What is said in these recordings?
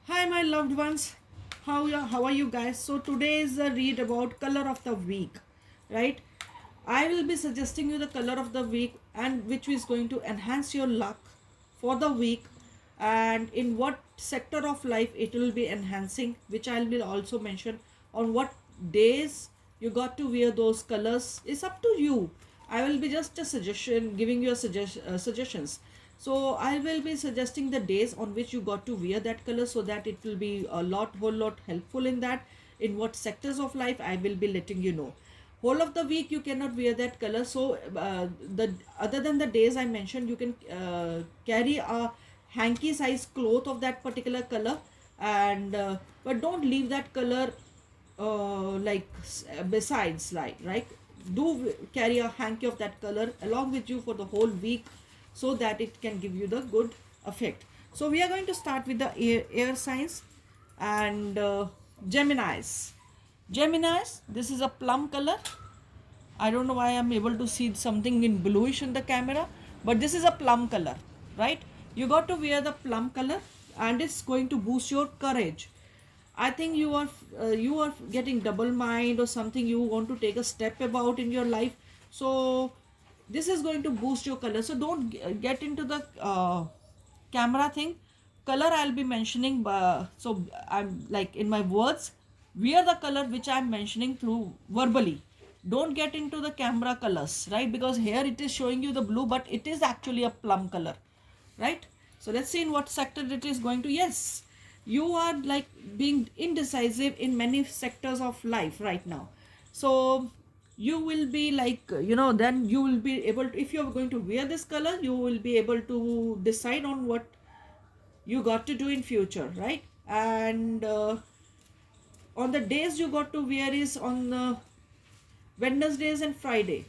Hi, my loved ones. How are you guys? So today is a read about color of the week, right? I will be suggesting you the color of the week and which is going to enhance your luck for the week, and in what sector of life it will be enhancing, which I will also mention on what days you got to wear those colors. It's up to you. I will be just a suggestion, giving you a suggestions. So I will be suggesting the days on which you got to wear that color, so that it will be whole lot helpful in that. In what sectors of life I will be letting you know. Whole of the week you cannot wear that color. So the other than the days I mentioned, you can carry a hanky size cloth of that particular color, and but don't leave that color besides, like right. Do carry a hanky of that color along with you for the whole week, so that it can give you the good effect. So we are going to start with the air signs, and Geminis, this is a plum color. I don't know why I'm able to see something in bluish in the camera, but this is a plum color, right? You got to wear the plum color, and it's going to boost your courage. I think you are getting double mind or something. You want to take a step about in your life, so this is going to boost your color. So don't get into the camera thing. Color I'll be mentioning. So I'm like in my words. Wear the color which I'm mentioning through verbally. Don't get into the camera colors, right? Because here it is showing you the blue, but it is actually a plum color, right? So let's see in what sector it is going to. Yes, you are like being indecisive in many sectors of life right now. So you will be like, then you will be able to, if you're going to wear this color, you will be able to decide on what you got to do in future, right? And on the days you got to wear is on Wednesdays and Friday.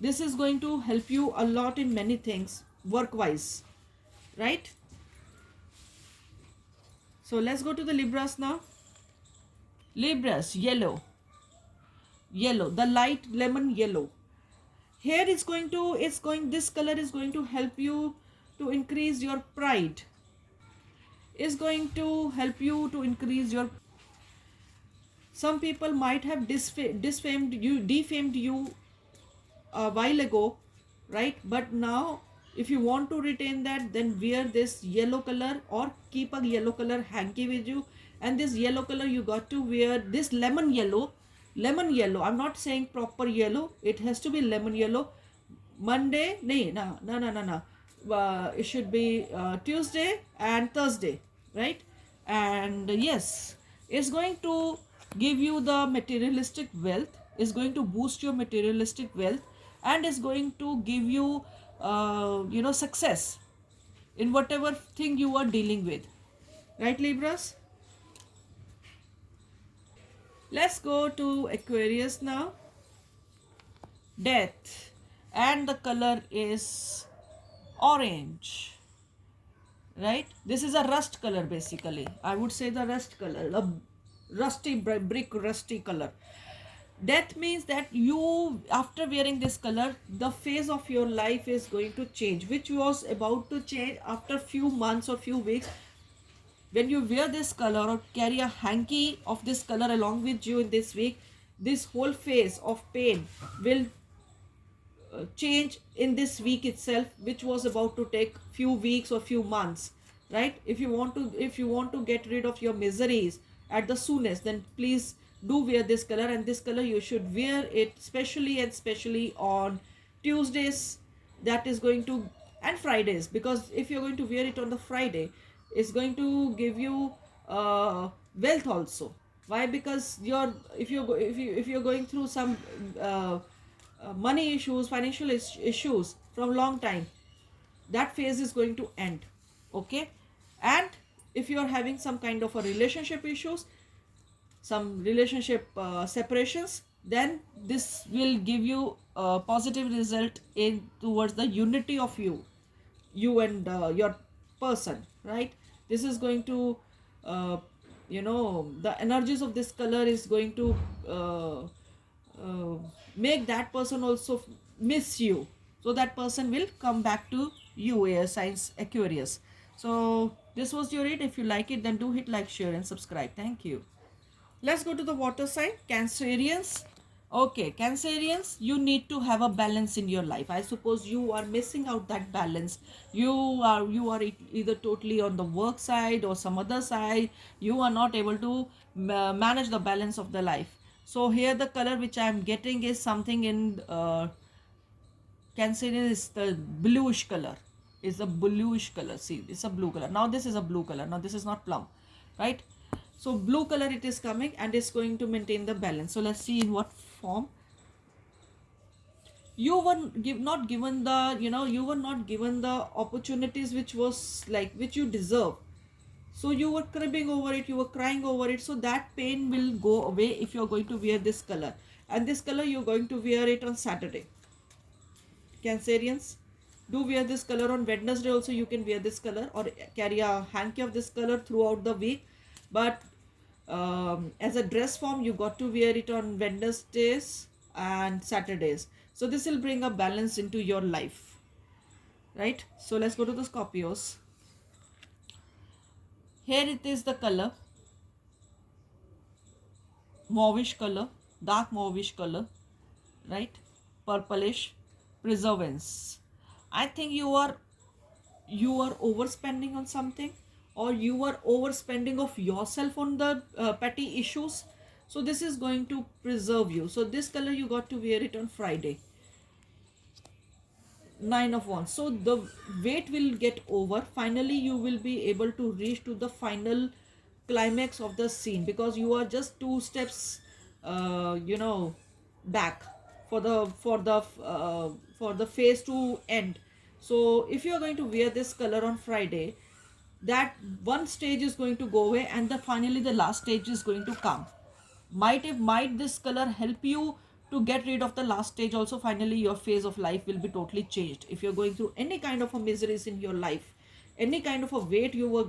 This is going to help you a lot in many things work wise, right? So let's go to the Libras now. Libras, yellow, the light lemon yellow. Here this color is going to help you to increase your pride. Is going to help you to increase your. Some people might have defamed you a while ago, right? But now, if you want to retain that, then wear this yellow color or keep a yellow color hanky with you. And this yellow color, you got to wear this lemon yellow. Lemon yellow. I'm not saying proper yellow. It has to be lemon yellow. Monday, no. It should be Tuesday and Thursday, right? And yes, it's going to give you the materialistic wealth. It's going to boost your materialistic wealth, and is going to give you, success in whatever thing you are dealing with, right, Libras? Let's go to Aquarius now. Death, and the color is orange, right? This is a rust color, basically. I would say the rust color, a brick rusty color. Death means that you, after wearing this color, the phase of your life is going to change, which was about to change after few months or few weeks. When you wear this color or carry a hanky of this color along with you in this week, this whole phase of pain will change in this week itself, which was about to take few weeks or few months, right? If you want to get rid of your miseries at the soonest, then please do wear this color. And this color you should wear it especially on Tuesdays. That is going to, and Fridays, because if you're going to wear it on the Friday, it's going to give you wealth also. Why? Because if you're going through some money issues, financial issues from long time, that phase is going to end, okay? And if you are having some kind of a relationship issues, some relationship separations, then this will give you a positive result in towards the unity of you and your person, right? This is going to the energies of this color is going to uh, make that person also miss you, so that person will come back to you, air signs Aquarius. So This was your read. If you like it, then do hit like, share and subscribe. Thank you. Let's go to the water sign, Cancerians. Okay, Cancerians, you need to have a balance in your life. I suppose you are missing out that balance. You are either totally on the work side or some other side. You are not able to manage the balance of the life. So here the color which I am getting is something in Cancerian is the bluish color. Is a bluish color. See, it's a blue color. Now this is a blue color. Now this is not plum, right? So blue color it is coming and it's going to maintain the balance. So let's see in what form. You were not given the, you were not given the opportunities which was like, which you deserve. So you were cribbing over it, you were crying over it. So that pain will go away if you're going to wear this color. And this color you're going to wear it on Saturday. Cancerians, do wear this color on Wednesday also. You can wear this color or carry a hanky of this color throughout the week. But as a dress form, you got to wear it on Wednesdays and Saturdays. So this will bring a balance into your life, right? So let's go to the Scorpios. Here it is the color, mauvish color, dark mauvish color, right? Purplish, preservance. I think you are overspending on something, or you are overspending of yourself on the petty issues. So this is going to preserve you. So this color you got to wear it on Friday. 9 of Wands. So the weight will get over. Finally you will be able to reach to the final climax of the scene, because you are just 2 steps back for the phase to end. So if you are going to wear this color on Friday, that one stage is going to go away and finally the last stage is going to come. Might this color help you to get rid of the last stage also. Finally your phase of life will be totally changed. If you're going through any kind of a miseries in your life, any kind of a weight you were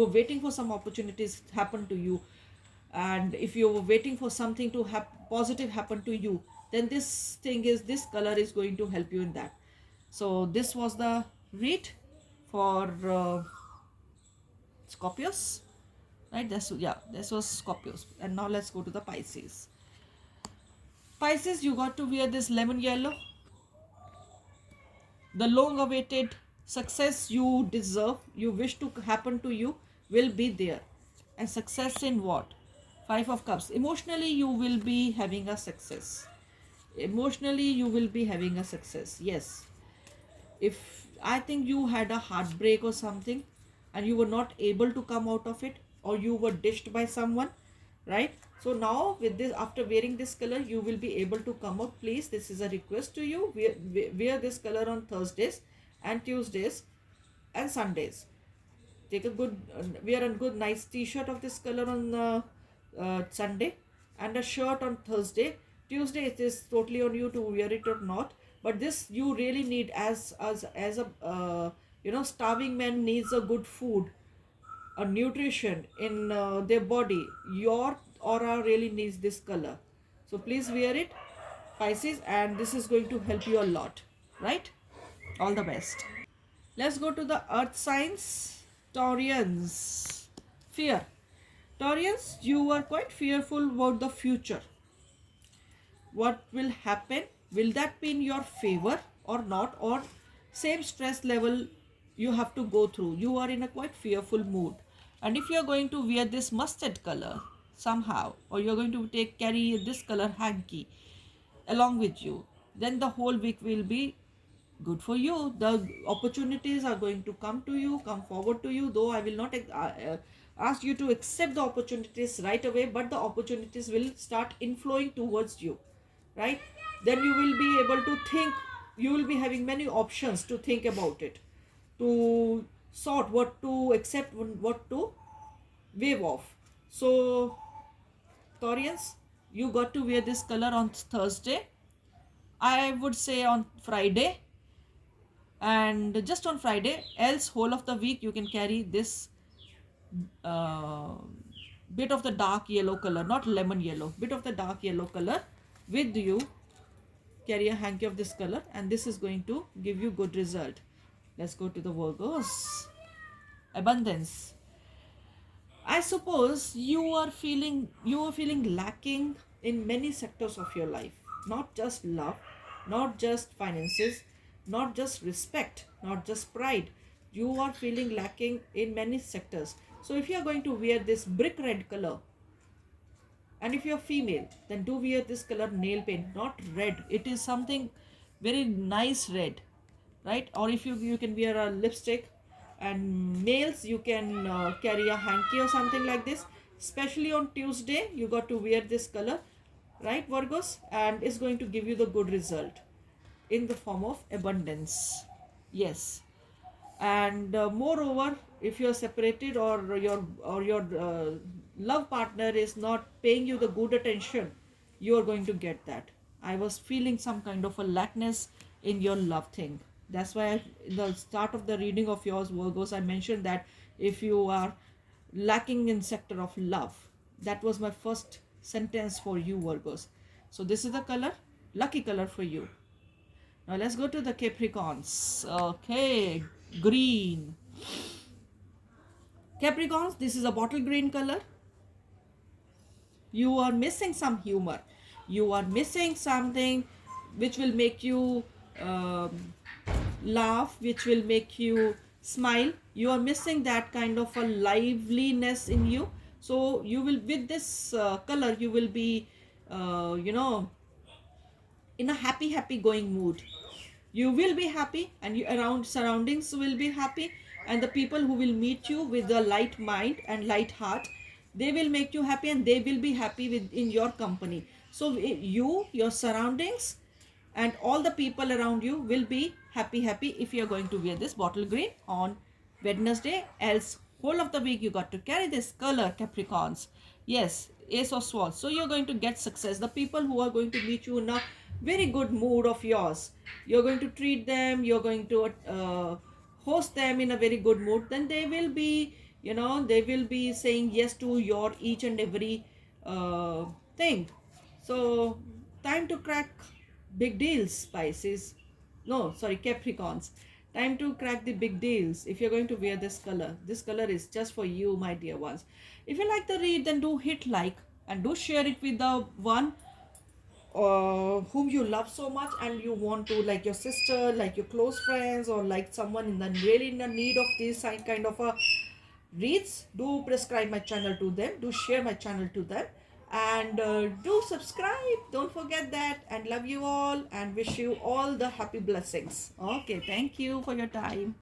waiting for some opportunities happen to you, and if you were waiting for something to positive happen to you, then this color is going to help you in that. So this was the read for Scorpios, right? This was Scorpios. And now let's go to the Pisces. Pisces, you got to wear this lemon yellow. The long awaited success you deserve, you wish to happen to you, will be there. And success in what? 5 of Cups. Emotionally you will be having a success. Yes. If I think you had a heartbreak or something and you were not able to come out of it, or you were dished by someone, right? So now with this, after wearing this color, you will be able to come out. Please, this is a request to you. Wear this color on Thursdays and Tuesdays and Sundays. Take wear a good nice t-shirt of this color on Sunday, and a shirt on Thursday. Tuesday it is totally on you to wear it or not. But this you really need as a starving man needs a good food, a nutrition in their body. Your aura really needs this color. So please wear it, Pisces, and this is going to help you a lot, right? All the best. Let's go to the earth signs. Taurians. Fear. Taurians, you are quite fearful about the future. What will happen? Will that be in your favor or not? Or same stress level you have to go through? You are in a quite fearful mood. And if you are going to wear this mustard color somehow, or you are going to carry this color hanky along with you, then the whole week will be good for you. The opportunities are going to come forward to you, though I will not ask you to accept the opportunities right away, but the opportunities will start inflowing towards you, right? Then you will be able to think, you will be having many options to think about it, to sort what to accept, what to wave off. So Taurians, you got to wear this color on Thursday, I would say on Friday, and just on Friday. Else whole of the week you can carry this bit of the dark yellow color, not lemon yellow, bit of the dark yellow color with you. Carry a hanky of this color, and this is going to give you good result. Let's go to the Virgos. abundance. I suppose you are feeling lacking in many sectors of your life, not just love, not just finances, not just respect, not just pride. You are feeling lacking in many sectors. So if you are going to wear this brick red color, and if you're female, then do wear this color nail paint, not red. It is something very nice red, right? Or if you can wear a lipstick, and males you can carry a hanky or something like this. Especially on Tuesday, you got to wear this color, right, Virgos, and it's going to give you the good result in the form of abundance. Yes. And moreover, if you're separated, or your love partner is not paying you the good attention, you are going to get that. I was feeling some kind of a lackness in your love thing. That's why in the start of the reading of yours, Virgos, I mentioned that if you are lacking in sector of love, that was my first sentence for you, Virgos. So this is the color, lucky color for you. Now let's go to the Capricorns. Okay, green. Capricorns, this is a bottle green color. You are missing some humor. You are missing something which will make you laugh, which will make you smile. You are missing that kind of a liveliness in you. So you will, with this color, you will be, in a happy going mood. You will be happy, and you around surroundings will be happy, and the people who will meet you with a light mind and light heart, they will make you happy, and they will be happy with in your company. So you, your surroundings, and all the people around you will be happy if you are going to wear this bottle green on Wednesday. Else whole of the week you got to carry this color, Capricorns. Yes, Ace of Swords. So you're going to get success. The people who are going to meet you in a very good mood of yours, you're going to treat them, you're going to host them in a very good mood, then they will be, they will be saying yes to your each and every thing. So time to crack big deals, Pisces. No, sorry, Capricorns. Time to crack the big deals. If you're going to wear this color, this color is just for you, my dear ones. If you like the read, then do hit like, and do share it with the one whom you love so much, and you want to, like your sister, like your close friends, or like someone in the really in the need of this kind of a reads. Do prescribe my channel to them, do share my channel to them, and do subscribe, don't forget that. And love you all, and wish you all the happy blessings. Okay, thank you for your time.